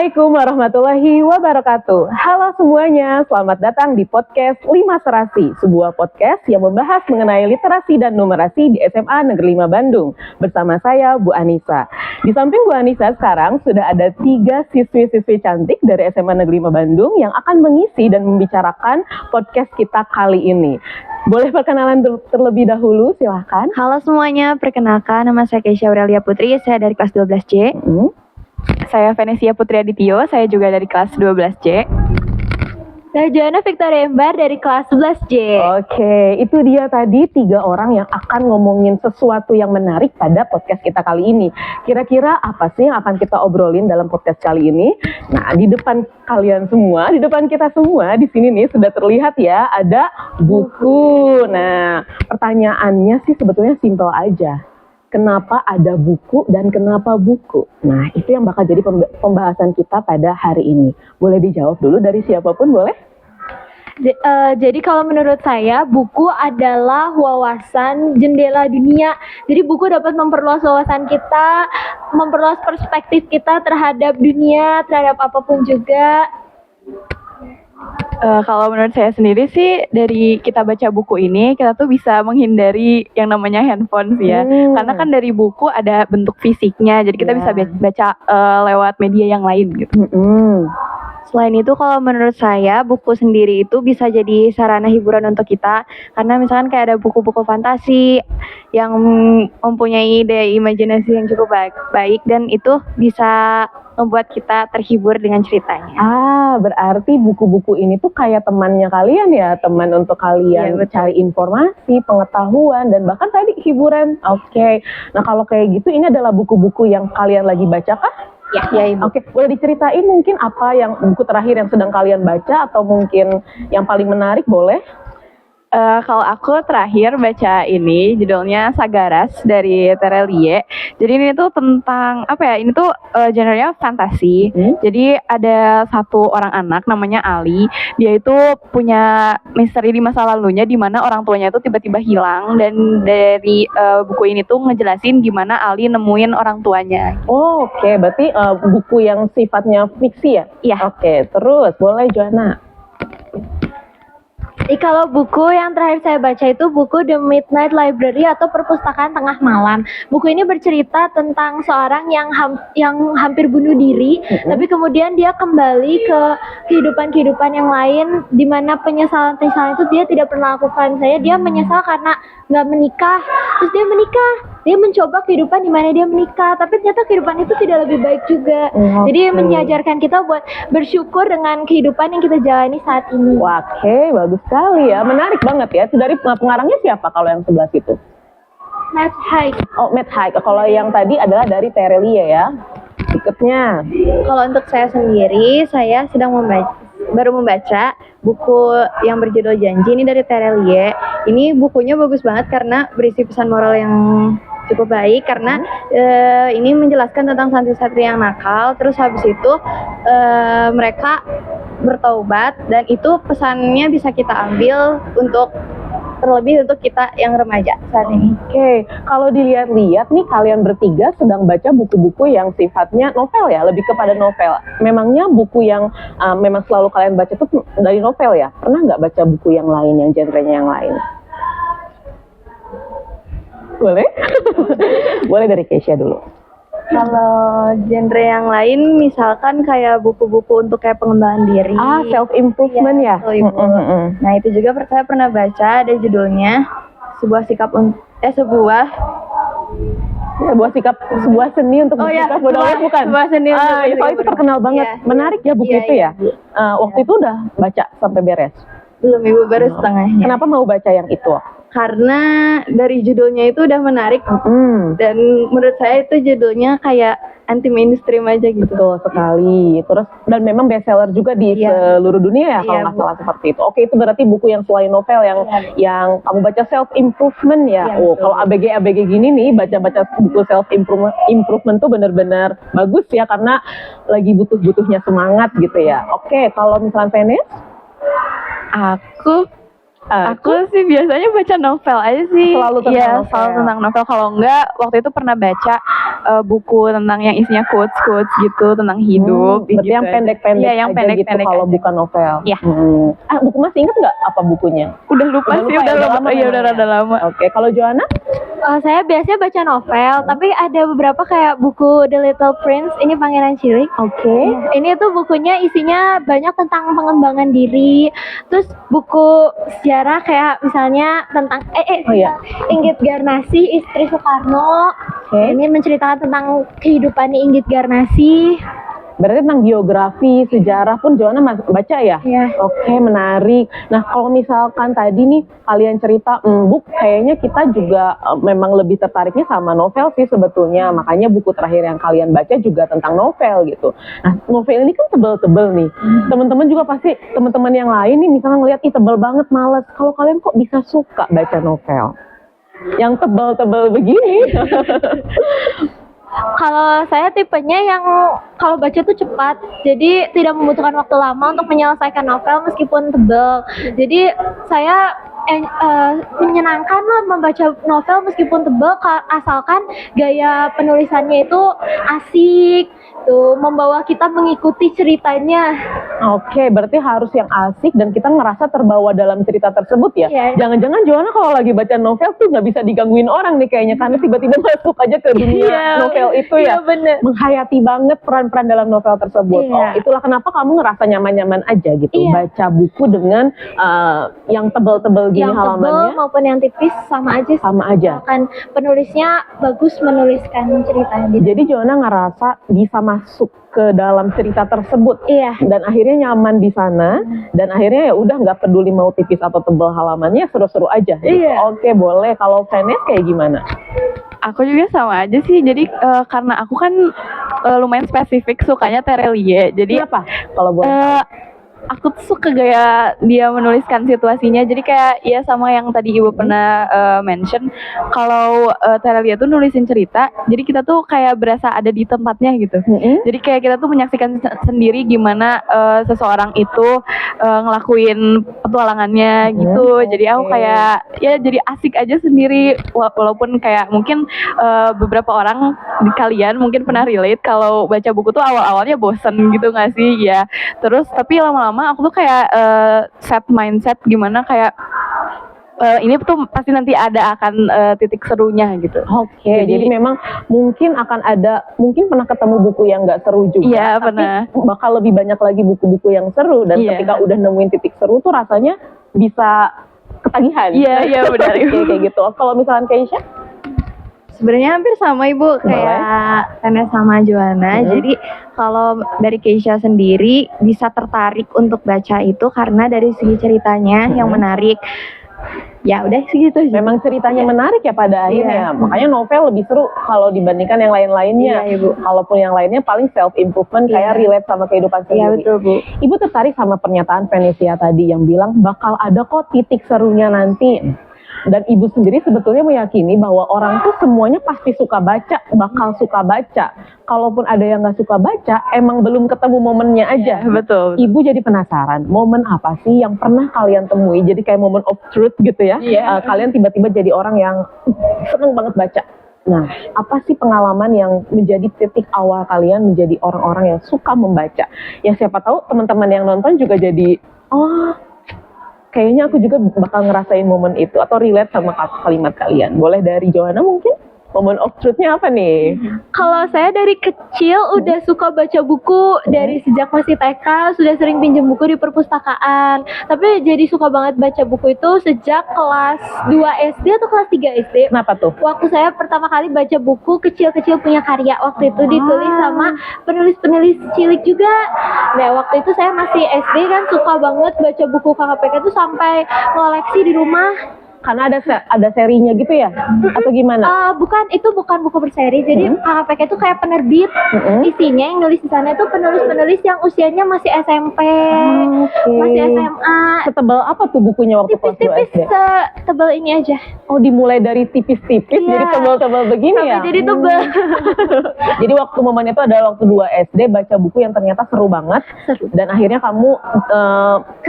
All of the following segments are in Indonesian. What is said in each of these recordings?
Assalamualaikum warahmatullahi wabarakatuh. Halo semuanya, selamat datang di podcast 5 Serasi, sebuah podcast yang membahas mengenai literasi dan numerasi di SMA Negeri 5 Bandung. Bersama saya, Bu Anissa. Di samping Bu Anissa sekarang sudah ada 3 siswi-siswi cantik dari SMA Negeri 5 Bandung yang akan mengisi dan membicarakan podcast kita kali ini. Boleh perkenalan terlebih dahulu, silahkan. Halo semuanya, perkenalkan nama saya Keisha Aurelia Putri, saya dari kelas 12C. Saya Venesia Putri Adityo, saya juga dari kelas 12C. Saya Joanna Victoria Embar dari kelas 11C. Oke, itu dia tadi 3 orang yang akan ngomongin sesuatu yang menarik pada podcast kita kali ini. Kira-kira apa sih yang akan kita obrolin dalam podcast kali ini? Nah, di depan kalian semua, di depan kita semua, di sini nih sudah terlihat ya, ada buku. Nah, pertanyaannya sih sebetulnya simpel aja. Kenapa ada buku dan kenapa buku? Nah, itu yang bakal jadi pembahasan kita pada hari ini. Boleh dijawab dulu dari siapapun, boleh? Jadi kalau menurut saya, buku adalah wawasan jendela dunia. Jadi buku dapat memperluas wawasan kita, memperluas perspektif kita terhadap dunia, terhadap apapun juga. Kalau menurut saya sendiri sih, dari kita baca buku ini, kita tuh bisa menghindari yang namanya handphone sih ya. Karena kan dari buku ada bentuk fisiknya, jadi kita bisa baca lewat media yang lain gitu. Selain itu, kalau menurut saya, buku sendiri itu bisa jadi sarana hiburan untuk kita. Karena misalkan kayak ada buku-buku fantasi yang mempunyai daya imajinasi yang cukup baik dan itu bisa membuat kita terhibur dengan ceritanya. Berarti buku-buku ini tuh kayak temannya kalian ya, teman untuk kalian cari informasi, pengetahuan, dan bahkan tadi hiburan. Oke. Nah, kalau kayak gitu, ini adalah buku-buku yang kalian lagi baca kah? Ya, Ibu. Oke, boleh diceritain mungkin apa yang buku terakhir yang sedang kalian baca atau mungkin yang paling menarik, boleh? Kalau aku terakhir baca ini, judulnya Sagaras dari Terelie. Jadi ini tuh tentang, ini tuh genre-nya fantasi. Jadi ada satu orang anak namanya Ali. Dia itu punya misteri di masa lalunya di mana orang tuanya itu tiba-tiba hilang. Dan dari buku ini tuh ngejelasin gimana Ali nemuin orang tuanya. Oke, berarti buku yang sifatnya fiksi ya? Iya. Oke, terus boleh Joanna. Kalau buku yang terakhir saya baca itu buku The Midnight Library atau Perpustakaan Tengah Malam. Buku ini bercerita tentang seorang yang hampir bunuh diri, tapi kemudian dia kembali ke kehidupan yang lain, di mana penyesalan itu dia tidak pernah lakukan. Dia menyesal karena nggak menikah, terus dia menikah. Dia mencoba kehidupan di mana dia menikah, tapi ternyata kehidupan itu tidak lebih baik juga. Jadi mengajarkan kita buat bersyukur dengan kehidupan yang kita jalani saat ini. Oke, bagus sekali ya, menarik banget ya. Itu dari pengarangnya siapa kalau yang sebelah situ? Matt Haig. Oh, Matt Haig. Kalau yang tadi adalah dari Terelie ya. Berikutnya. Kalau untuk saya sendiri, saya baru membaca buku yang berjudul Janji, ini dari Terelie. Ini bukunya bagus banget karena berisi pesan moral yang cukup baik, karena ini menjelaskan tentang santri-santri yang nakal, terus habis itu mereka bertaubat, dan itu pesannya bisa kita ambil terlebih untuk kita yang remaja saat ini. Oke, kalau dilihat-lihat nih kalian bertiga sedang baca buku-buku yang sifatnya novel ya, lebih kepada novel. Memangnya buku yang memang selalu kalian baca itu dari novel ya? Pernah nggak baca buku yang lain, yang genrenya yang lain? Boleh? Boleh dari Keisha dulu. Kalau genre yang lain, misalkan kayak buku-buku untuk kayak pengembangan diri. Self improvement ya. Nah, itu juga saya pernah baca, ada judulnya sebuah seni untuk bersikap bodoh amat, bukan? Sebuah seni itu terkenal banget. Menarik ya buku itu ya. Waktu itu udah baca sampai beres? Belum, Ibu, baru setengahnya. Kenapa mau baca yang itu? Karena dari judulnya itu udah menarik, dan menurut saya itu judulnya kayak anti mainstream aja gitu. Betul sekali. Terus dan memang bestseller juga di seluruh dunia ya kalau nggak salah seperti itu. Oke, itu berarti buku yang selain novel yang kamu baca self improvement ya. Kalau ABG gini nih, baca buku self improvement tuh benar-benar bagus ya, karena lagi butuhnya semangat gitu ya. Oke, kalau misalnya Venice? Aku Aku sih biasanya baca novel aja sih. Selalu tentang Iya, novel. selalu tentang novel. Kalau enggak, waktu itu pernah baca buku tentang yang isinya quotes gitu tentang hidup. Berarti gitu yang aja. pendek-pendek Iya, yang aja pendek-pendek gitu kalau aja. bukan novel. Iya. Buku masih ingat nggak apa bukunya? Udah lupa Udah sih, lupa ya, udah udah lama. lama Iya, memang udah ya? rada lama. Oke, kalau Joanna? Saya biasanya baca novel, tapi ada beberapa kayak buku The Little Prince, ini Pangeran Cilik. Oke. Ini tuh bukunya isinya banyak tentang pengembangan diri. Terus buku sejarah kayak misalnya tentang Oh iya. Inggit Garnasi, istri Soekarno. Oke. Ini menceritakan tentang kehidupannya Inggit Garnasi. Berarti tentang biografi, sejarah pun Joanna baca ya? Iya. Oke, menarik. Nah, kalau misalkan tadi nih kalian cerita, Buk, kayaknya kita juga memang lebih tertariknya sama novel sih sebetulnya. Makanya buku terakhir yang kalian baca juga tentang novel gitu. Nah, novel ini kan tebel-tebel nih. Teman-teman juga pasti, teman-teman yang lain nih misalnya ngeliat, ih tebel banget, males. Kalau kalian kok bisa suka baca novel? Yang tebel-tebel begini. Kalau saya tipenya yang kalau baca tuh cepat, jadi tidak membutuhkan waktu lama untuk menyelesaikan novel meskipun tebal. Jadi saya menyenangkan lah membaca novel meskipun tebal, asalkan gaya penulisannya itu asik, tuh membawa kita mengikuti ceritanya. Oke, berarti harus yang asik dan kita ngerasa terbawa dalam cerita tersebut ya. Iya. Jangan-jangan Joanna kalau lagi baca novel tuh nggak bisa digangguin orang nih kayaknya karena tiba-tiba masuk aja ke dunia Iya, novel itu ya. iya, bener. Menghayati banget peran-peran dalam novel tersebut. Iya. Oh, itulah kenapa kamu ngerasa nyaman-nyaman aja gitu Iya. baca buku dengan yang tebel-tebel gini Yang tebal halamannya. maupun yang tipis sama aja. Sama aja. Akan penulisnya bagus menuliskan ceritanya. Jadi Joanna ngerasa bisa masuk ke dalam cerita tersebut. Iya. Dan akhirnya nyaman di sana dan akhirnya ya udah nggak peduli mau tipis atau tebal halamannya, seru-seru aja gitu. Iya. Oke, boleh. Kalau Vanes kayak gimana? Aku juga sama aja sih. Jadi karena aku kan lumayan spesifik sukanya Terelie. Jadi Kenapa? Kalau boleh. aku tuh suka gaya dia menuliskan situasinya. Jadi kayak ya sama yang tadi Ibu pernah mention, kalau Terelia tuh nulisin cerita, jadi kita tuh kayak berasa ada di tempatnya gitu. Jadi kayak kita tuh menyaksikan sendiri gimana seseorang itu ngelakuin petualangannya gitu. Jadi aku kayak ya jadi asik aja sendiri, walaupun kayak mungkin beberapa orang di kalian mungkin pernah relate kalau baca buku tuh awal-awalnya bosen gitu nggak sih ya. Terus tapi lama-lama aku tuh kayak set mindset gimana kayak ini tuh pasti nanti ada akan titik serunya gitu. Oke, jadi memang mungkin akan ada, mungkin pernah ketemu buku yang nggak seru juga, Iya, tapi pernah. bakal lebih banyak lagi buku-buku yang seru dan Iya. ketika udah nemuin titik seru tuh rasanya bisa ketagihan. Iya, benar, Ibu. Oke, kayak gitu. Kalau misalkan Keisha? Sebenarnya hampir sama Ibu, kayak Tanya sama Joanna. Jadi kalau dari Keisha sendiri bisa tertarik untuk baca itu karena dari segi ceritanya yang menarik. Ya udah segitu. Memang ceritanya menarik ya pada akhirnya. Iya. Makanya novel lebih seru kalau dibandingkan yang lain-lainnya. Iya, Ibu. Kalaupun yang lainnya paling self improvement kayak Iya. relate sama kehidupan sendiri. Iya betul Bu. Ibu tertarik sama pernyataan Venesia tadi yang bilang bakal ada kok titik serunya nanti. Dan ibu sendiri sebetulnya meyakini bahwa orang tuh semuanya pasti suka baca, bakal suka baca. Kalaupun ada yang nggak suka baca, emang belum ketemu momennya aja. Betul. Ibu jadi penasaran, momen apa sih yang pernah kalian temui? Jadi kayak moment of truth gitu ya. Iya. Kalian tiba-tiba jadi orang yang seneng banget baca. Nah, apa sih pengalaman yang menjadi titik awal kalian menjadi orang-orang yang suka membaca? Yang siapa tahu teman-teman yang nonton juga jadi, oh kayaknya aku juga bakal ngerasain momen itu atau relate sama kalimat kalian. Boleh dari Joanna mungkin? Moment of truth-nya apa nih? Kalau saya dari kecil udah suka baca buku, dari sejak masih TK sudah sering pinjam buku di perpustakaan. Tapi jadi suka banget baca buku itu sejak kelas 2 SD atau kelas 3 SD. Kenapa tuh? Waktu saya pertama kali baca buku Kecil-Kecil Punya Karya, waktu itu ditulis sama penulis-penulis cilik juga. Nah, waktu itu saya masih SD kan, suka banget baca buku KKPK itu sampai koleksi di rumah. Karena ada serinya gitu ya? Atau gimana? Bukan, itu bukan buku berseri. Jadi KKPK itu kayak penerbit. Isinya yang nulis di sana itu penulis-penulis yang usianya masih SMP, masih SMA. Setebal apa tuh bukunya waktu kelas 2 Tipis-tipis SD? setebal ini aja. Oh, dimulai dari tipis-tipis Iya. jadi tebal-tebal begini ya? Jadi tebal. Jadi waktu momen itu adalah waktu 2 SD baca buku yang ternyata seru banget. Seru. Dan akhirnya kamu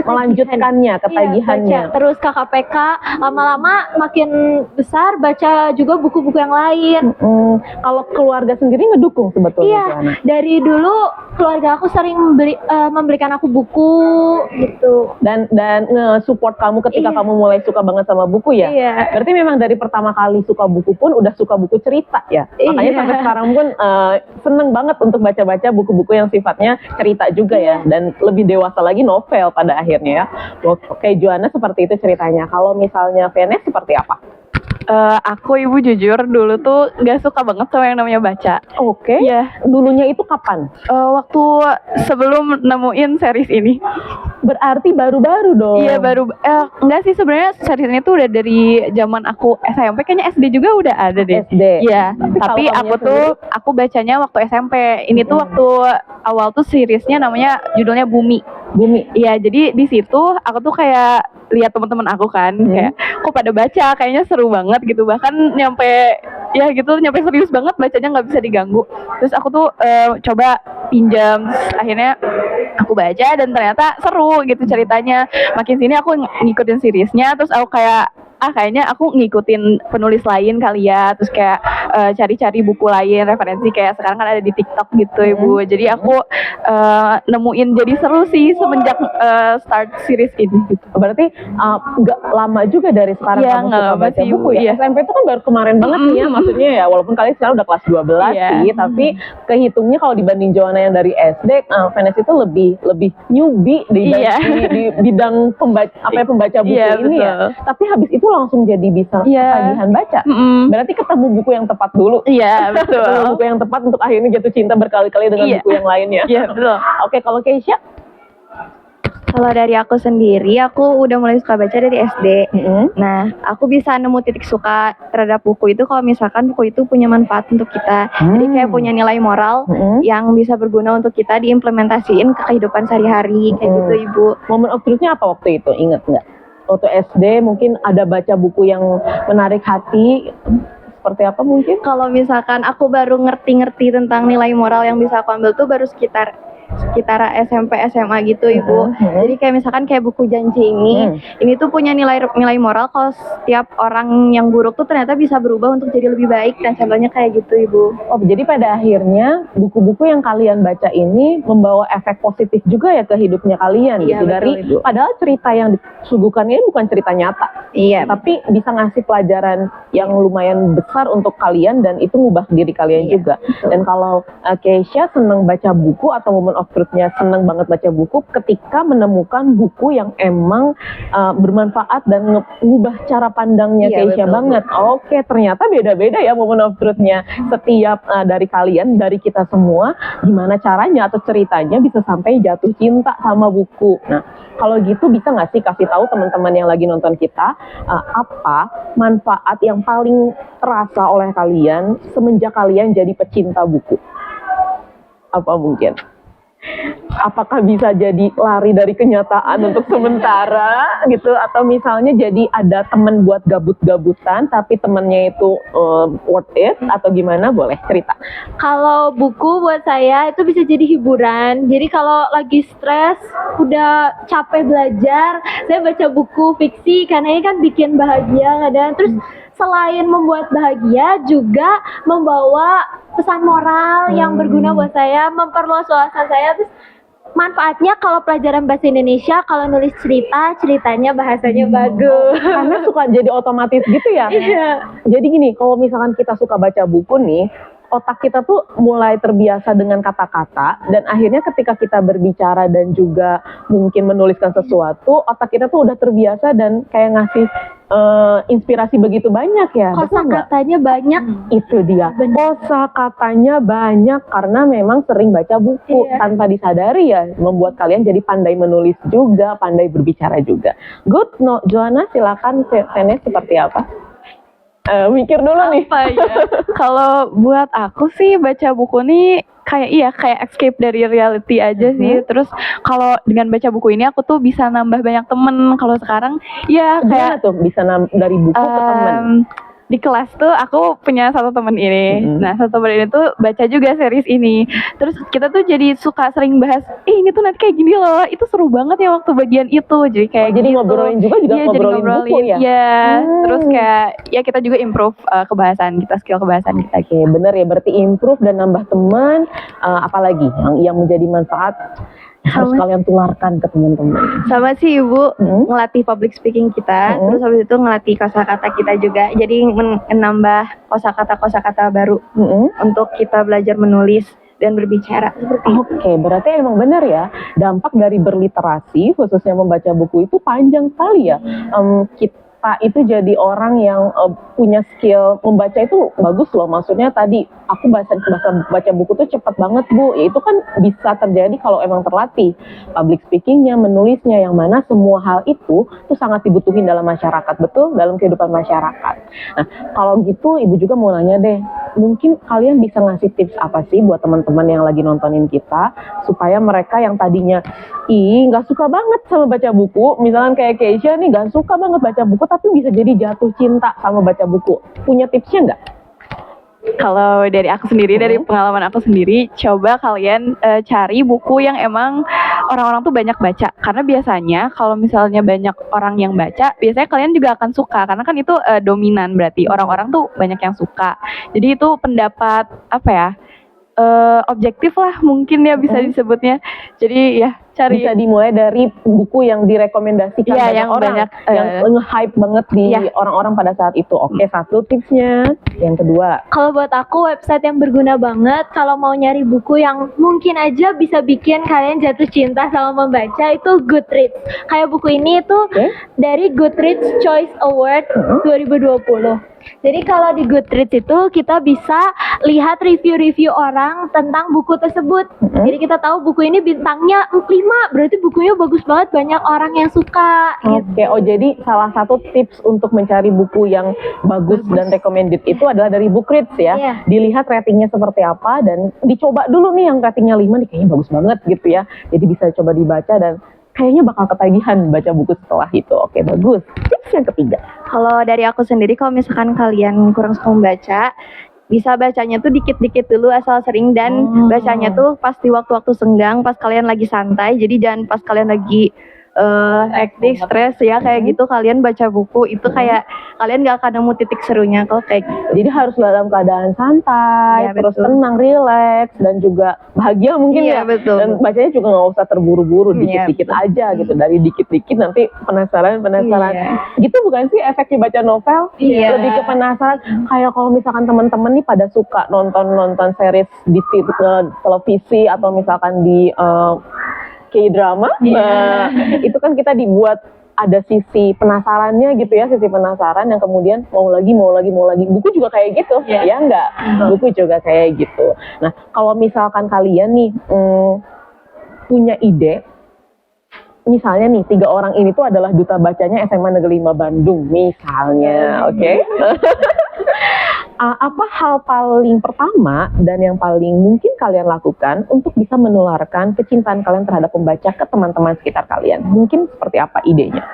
melanjutkannya, ketagihannya. Iya, baca. Terus KKPK lama-lama makin besar baca juga buku-buku yang lain. Kalau keluarga sendiri ngedukung sebetulnya Iya, Joanna? dari dulu keluarga aku sering memberikan aku buku gitu. Dan nge-support kamu ketika Iya. kamu mulai suka banget sama buku ya? Iya. Berarti memang dari pertama kali suka buku pun udah suka buku cerita ya? Makanya Iya. sampai sekarang pun seneng banget untuk baca-baca buku-buku yang sifatnya cerita juga ya? Dan lebih dewasa lagi novel pada akhirnya ya? Oke, Joanna seperti itu ceritanya. Kalau misalnya Venes seperti apa? Aku ibu jujur dulu tuh gak suka banget sama yang namanya baca. Oke. Iya. Dulunya itu kapan? Waktu sebelum nemuin series ini. Berarti baru-baru dong. Iya baru, enggak sih sebenarnya series ini tuh udah dari zaman aku SMP, kayaknya SD juga udah ada deh. SD. Iya, tapi kalau aku kamu tuh aku bacanya waktu SMP. Ini tuh waktu awal tuh seriesnya namanya judulnya Bumi. Bumi. Iya, jadi di situ aku tuh kayak lihat teman-teman aku kan kayak kok pada baca, kayaknya seru banget gitu. Bahkan nyampe nyampe serius banget bacanya, nggak bisa diganggu. Terus aku tuh coba pinjam, terus akhirnya aku baca dan ternyata seru gitu ceritanya. Makin sini aku ngikutin seriesnya, terus aku kayak kayaknya aku ngikutin penulis lain kali ya, terus kayak cari-cari buku lain, referensi kayak sekarang kan ada di TikTok gitu Ibu. Jadi aku nemuin jadi seru sih semenjak start series ini gitu. Berarti nggak lama juga dari sekarang Iya, kamu nggak suka lama baca sih, buku ya? iya. SMP itu kan baru kemarin banget nih ya, maksudnya ya walaupun kalian sekarang udah kelas 12 Iya. sih, tapi kehitungnya kalau dibanding Joanna yang dari SD, Vanessa itu lebih newbie di Iya. bidang pembaca buku Iya, ini ya. betul. Tapi habis itu langsung jadi bisa Iya. ketagihan baca. Berarti ketemu buku yang tepat dulu. Iya, betul. Ketemu buku yang tepat untuk akhirnya jatuh cinta berkali-kali dengan Iya. buku yang lainnya. Iya, betul. Oke, kalau Keisha? Kalau dari aku sendiri, aku udah mulai suka baca dari SD. Nah, aku bisa nemu titik suka terhadap buku itu kalau misalkan buku itu punya manfaat untuk kita. Jadi kayak punya nilai moral yang bisa berguna untuk kita diimplementasiin ke kehidupan sehari-hari, kayak gitu Ibu. Momen of truth-nya apa waktu itu? Ingat nggak? Waktu SD mungkin ada baca buku yang menarik hati, seperti apa mungkin? Kalau misalkan aku baru ngerti-ngerti tentang nilai moral yang bisa aku ambil tuh baru sekitar SMP SMA gitu Ibu. Jadi kayak misalkan kayak buku Janji ini tuh punya nilai moral kalau setiap orang yang buruk tuh ternyata bisa berubah untuk jadi lebih baik, dan contohnya kayak gitu Ibu. Oh, jadi pada akhirnya buku-buku yang kalian baca ini membawa efek positif juga ya ke hidupnya kalian gitu. Iya, betul, Dari Ibu. padahal cerita yang disuguhkan ini bukan cerita nyata. Iya. Tapi bisa ngasih pelajaran yang lumayan besar untuk kalian dan itu ngubah diri kalian juga. Dan kalau Keisha seneng baca buku atau momen of truth-nya seneng banget baca buku ketika menemukan buku yang emang bermanfaat dan ngubah cara pandangnya Iya, Keisha betul, banget. Oke, ternyata beda-beda ya momen of truth-nya setiap dari kalian, dari kita semua, gimana caranya atau ceritanya bisa sampai jatuh cinta sama buku. Nah, kalau gitu bisa nggak sih kasih tahu teman-teman yang lagi nonton kita apa manfaat yang paling terasa oleh kalian semenjak kalian jadi pecinta buku? Apa mungkin? Apakah bisa jadi lari dari kenyataan untuk sementara gitu, atau misalnya jadi ada teman buat gabut-gabutan tapi temennya itu worth it, atau gimana? Boleh cerita. Kalau buku buat saya itu bisa jadi hiburan. Jadi kalau lagi stres, udah capek belajar, saya baca buku fiksi karena ini kan bikin bahagia kadang. Terus selain membuat bahagia juga membawa pesan moral yang berguna buat saya, memperluas wawasan saya. Terus manfaatnya kalau pelajaran bahasa Indonesia, kalau nulis ceritanya bahasanya bagus. Karena suka jadi otomatis gitu ya. Iya. Jadi gini, kalau misalkan kita suka baca buku nih, otak kita tuh mulai terbiasa dengan kata-kata, dan akhirnya ketika kita berbicara dan juga mungkin menuliskan sesuatu, otak kita tuh udah terbiasa dan kayak ngasih inspirasi begitu banyak ya. Betul nggak? Kosakatanya banyak. Itu dia. Kosakatanya banyak karena memang sering baca buku tanpa disadari ya, membuat kalian jadi pandai menulis juga, pandai berbicara juga. Good, no, Joanna silakan. Vene seperti apa? Mikir dulu nih. Apa ya? Kalau buat aku sih baca buku nih kayak escape dari reality aja sih. Terus kalau dengan baca buku ini aku tuh bisa nambah banyak temen. Kalau sekarang ya Gimana kayak tuh bisa dari buku ke teman? di kelas tuh aku punya satu temen ini. Nah, satu temen ini tuh baca juga series ini. Terus kita tuh jadi suka sering bahas, ini tuh nanti kayak gini loh. Itu seru banget ya waktu bagian itu. Jadi kayak jadi gitu. ngobrolin juga Iya, jadi ngobrolin buku ya. Iya. Terus kayak ya kita juga improve kebahasan kita, skill kebahasan kita. Oke, bener ya, berarti improve dan nambah teman, apalagi yang menjadi manfaat harus kalian tularkan ke teman-teman. Sama sih Ibu, ngelatih public speaking kita, terus habis itu ngelatih kosakata kita juga. Jadi menambah kosakata baru untuk kita belajar menulis dan berbicara seperti itu. Oke, berarti emang benar ya, dampak dari berliterasi khususnya membaca buku itu panjang sekali ya. Kita itu jadi orang yang punya skill membaca itu bagus loh. Maksudnya tadi aku baca buku tuh cepat banget Bu. Itu kan bisa terjadi kalau emang terlatih public speakingnya, menulisnya, yang mana semua hal itu tuh sangat dibutuhin dalam masyarakat, betul, dalam kehidupan masyarakat. Nah, kalau gitu Ibu juga mau nanya deh, mungkin kalian bisa ngasih tips apa sih buat teman-teman yang lagi nontonin kita supaya mereka yang tadinya nggak suka banget sama baca buku, misalkan kayak Keisha nih nggak suka banget baca buku tapi bisa jadi jatuh cinta sama baca buku. Punya tipsnya nggak? Kalau dari aku sendiri, dari pengalaman aku sendiri, coba kalian cari buku yang emang orang-orang tuh banyak baca. Karena biasanya kalau misalnya banyak orang yang baca, biasanya kalian juga akan suka. Karena kan itu dominan, berarti orang-orang tuh banyak yang suka. Jadi itu pendapat apa ya? Objektif lah mungkin ya bisa disebutnya. Jadi ya cari. Bisa dimulai dari buku yang direkomendasikan Iya, banyak yang orang, banyak, yang nge-hype banget di orang-orang pada saat itu. Oke, satu tipsnya. Yang kedua, Kalau buat aku website yang berguna banget kalau mau nyari buku yang mungkin aja bisa bikin kalian jatuh cinta sama membaca itu Goodreads. Kayak buku ini itu dari Goodreads Choice Award 2020. Jadi kalau di Goodreads itu kita bisa lihat review-review orang tentang buku tersebut. Jadi kita tahu buku ini bintangnya 5, berarti bukunya bagus banget, banyak orang yang suka. Oke, jadi salah satu tips untuk mencari buku yang bagus dan recommended itu adalah dari Goodreads ya. Iya. Dilihat ratingnya seperti apa dan dicoba dulu nih yang ratingnya 5 nih kayaknya bagus banget gitu ya. Jadi bisa coba dibaca dan kayaknya bakal ketagihan baca buku setelah itu. Oke, bagus. Tips yang ketiga. Kalau dari aku sendiri, kalau misalkan kalian kurang suka membaca, bisa bacanya tuh dikit-dikit dulu asal sering, dan bacanya tuh pas di waktu-waktu senggang, pas kalian lagi santai. Jadi jangan pas kalian lagi hektik, stres ya kayak gitu kalian baca buku itu kayak kalian gak akan nemu titik serunya kalau kayak gitu. Jadi harus dalam keadaan santai, Ya, terus betul. tenang, rileks, dan juga bahagia mungkin Iya, ya. betul. Dan bacanya juga nggak usah terburu-buru, Iya, dikit-dikit aja gitu. Dari dikit-dikit nanti penasaran. Iya. Gitu bukan sih efeknya baca novel? Iya. Lebih ke penasaran. Kayak kalau misalkan teman-teman nih pada suka nonton series di televisi atau misalkan di K-drama, nah itu kan kita dibuat ada sisi penasarannya gitu ya, sisi penasaran yang kemudian mau lagi. Buku juga kayak gitu, ya enggak? Buku juga kayak gitu. Nah, kalau misalkan kalian nih punya ide, misalnya nih 3 orang ini tuh adalah duta bacanya SMA Negeri 5 Bandung misalnya, oke? Apa hal paling pertama dan yang paling mungkin kalian lakukan untuk bisa menularkan kecintaan kalian terhadap membaca ke teman-teman sekitar kalian? Mungkin seperti apa idenya?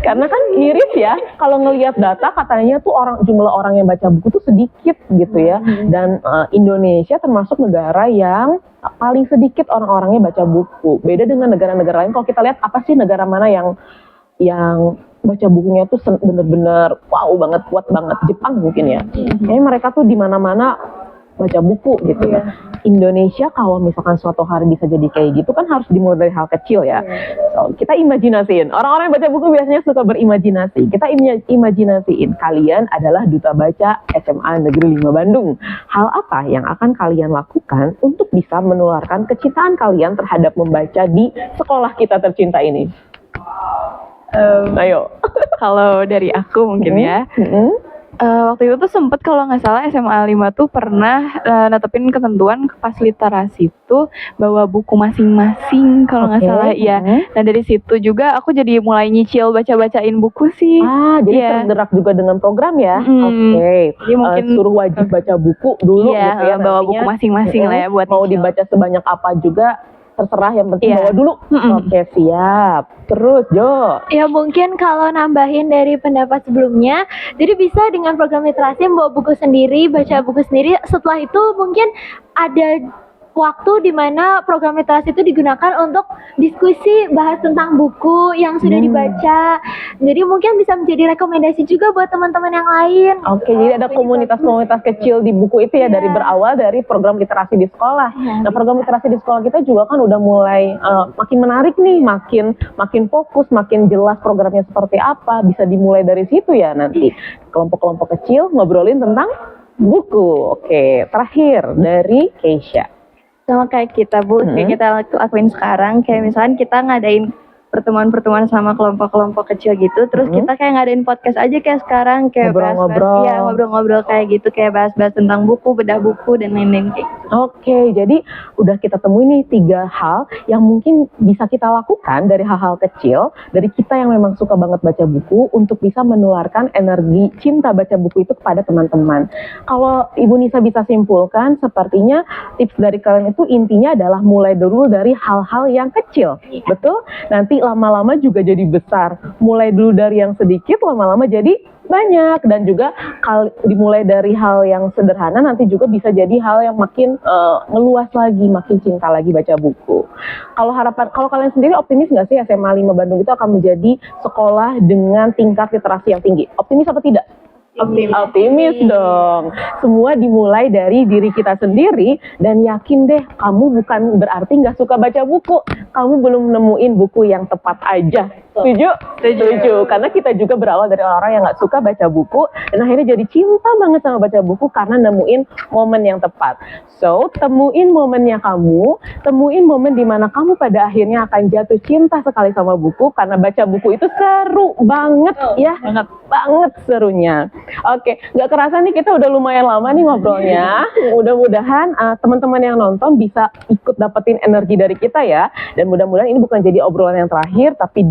Karena kan miris ya, kalau ngelihat data katanya tuh jumlah orang yang baca buku tuh sedikit gitu ya. Dan Indonesia termasuk negara yang paling sedikit orang-orangnya baca buku. Beda dengan negara-negara lain. Kalau kita lihat apa sih negara mana yang baca bukunya tuh bener-bener wow banget, kuat banget. Jepang mungkin ya. Kayaknya mereka tuh di mana-mana baca buku gitu ya. Indonesia kalau misalkan suatu hari bisa jadi kayak gitu kan harus dimulai dari hal kecil ya. So, kita imajinasiin. Orang-orang yang baca buku biasanya suka berimajinasi. Kita imajinasiin kalian adalah duta baca SMA Negeri 5 Bandung. Hal apa yang akan kalian lakukan untuk bisa menularkan kecintaan kalian terhadap membaca di sekolah kita tercinta ini? Ayo. Kalau dari aku mungkin ya. Waktu itu tuh sempet kalau nggak salah SMA 5 tuh pernah netepin ketentuan pas literasi tuh bawa buku masing-masing kalau nggak salah ya. Nah dari situ juga aku jadi mulai nyicil baca-bacain buku sih. Jadi Iya. tergerak juga dengan program ya. Jadi mungkin suruh wajib baca buku dulu iya, gitu ya. bawa nantinya. buku masing-masing lah ya buat mau nyicil. dibaca sebanyak apa juga terserah, yang penting Iya. bawa dulu. Oke, siap. Terus Jo. Ya mungkin kalau nambahin dari pendapat sebelumnya, jadi bisa dengan program literasi membawa buku sendiri, baca buku sendiri. Setelah itu mungkin ada waktu di mana program literasi itu digunakan untuk diskusi bahas tentang buku yang sudah dibaca. Jadi mungkin bisa menjadi rekomendasi juga buat teman-teman yang lain. Oke, jadi ada komunitas-komunitas kecil di buku itu ya, dari berawal dari program literasi di sekolah. Nah, program literasi di sekolah kita juga kan udah mulai makin menarik nih, makin fokus, makin jelas programnya seperti apa. Bisa dimulai dari situ ya nanti. Kelompok-kelompok kecil ngobrolin tentang buku. Oke, terakhir dari Keisha. Sama kayak kita Bu, kayak kita lakuin sekarang, kayak misalkan kita ngadain pertemuan-pertemuan sama kelompok-kelompok kecil gitu, terus kita kayak ngadain podcast aja kayak sekarang, kayak Ngobrol-ngobrol. bahas-bahas, ya ngobrol-ngobrol kayak gitu, kayak bahas-bahas tentang buku, bedah buku dan lain-lain kayak gitu. Oke, jadi udah kita temui nih 3 hal yang mungkin bisa kita lakukan dari hal-hal kecil, dari kita yang memang suka banget baca buku, untuk bisa menularkan energi cinta baca buku itu kepada teman-teman. Kalau Ibu Nisa bisa simpulkan, sepertinya tips dari kalian itu intinya adalah mulai dulu dari hal-hal yang kecil, betul? Nanti lama-lama juga jadi besar. Mulai dulu dari yang sedikit, lama-lama jadi banyak. Dan juga dimulai dari hal yang sederhana, nanti juga bisa jadi hal yang makin meluas lagi, makin cinta lagi baca buku. Kalau kalian sendiri optimis nggak sih SMA 5 Bandung itu akan menjadi sekolah dengan tingkat literasi yang tinggi? Optimis apa tidak? Optimis dong. Semua dimulai dari diri kita sendiri, dan yakin deh, kamu bukan berarti nggak suka baca buku. Kamu belum nemuin buku yang tepat aja. Setuju? Setuju. Karena kita juga berawal dari orang-orang yang nggak suka baca buku, dan akhirnya jadi cinta banget sama baca buku karena nemuin momen yang tepat. So, temuin momennya kamu, temuin momen dimana kamu pada akhirnya akan jatuh cinta sekali sama buku, karena baca buku itu seru banget ya. Banget serunya. Oke, nggak kerasa nih kita udah lumayan lama nih ngobrolnya. Mudah-mudahan teman-teman yang nonton bisa ikut dapetin energi dari kita ya. Dan mudah-mudahan ini bukan jadi obrolan yang terakhir, tapi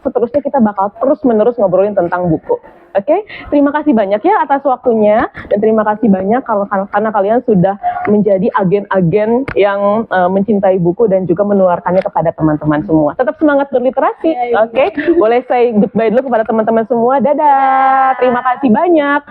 seterusnya kita bakal terus-menerus ngobrolin tentang buku. Oke, terima kasih banyak ya atas waktunya, dan terima kasih banyak karena kalian sudah menjadi agen-agen yang mencintai buku dan juga menularkannya kepada teman-teman semua. Tetap semangat berliterasi, oke? Boleh say goodbye dulu kepada teman-teman semua. Dadah, terima kasih banyak.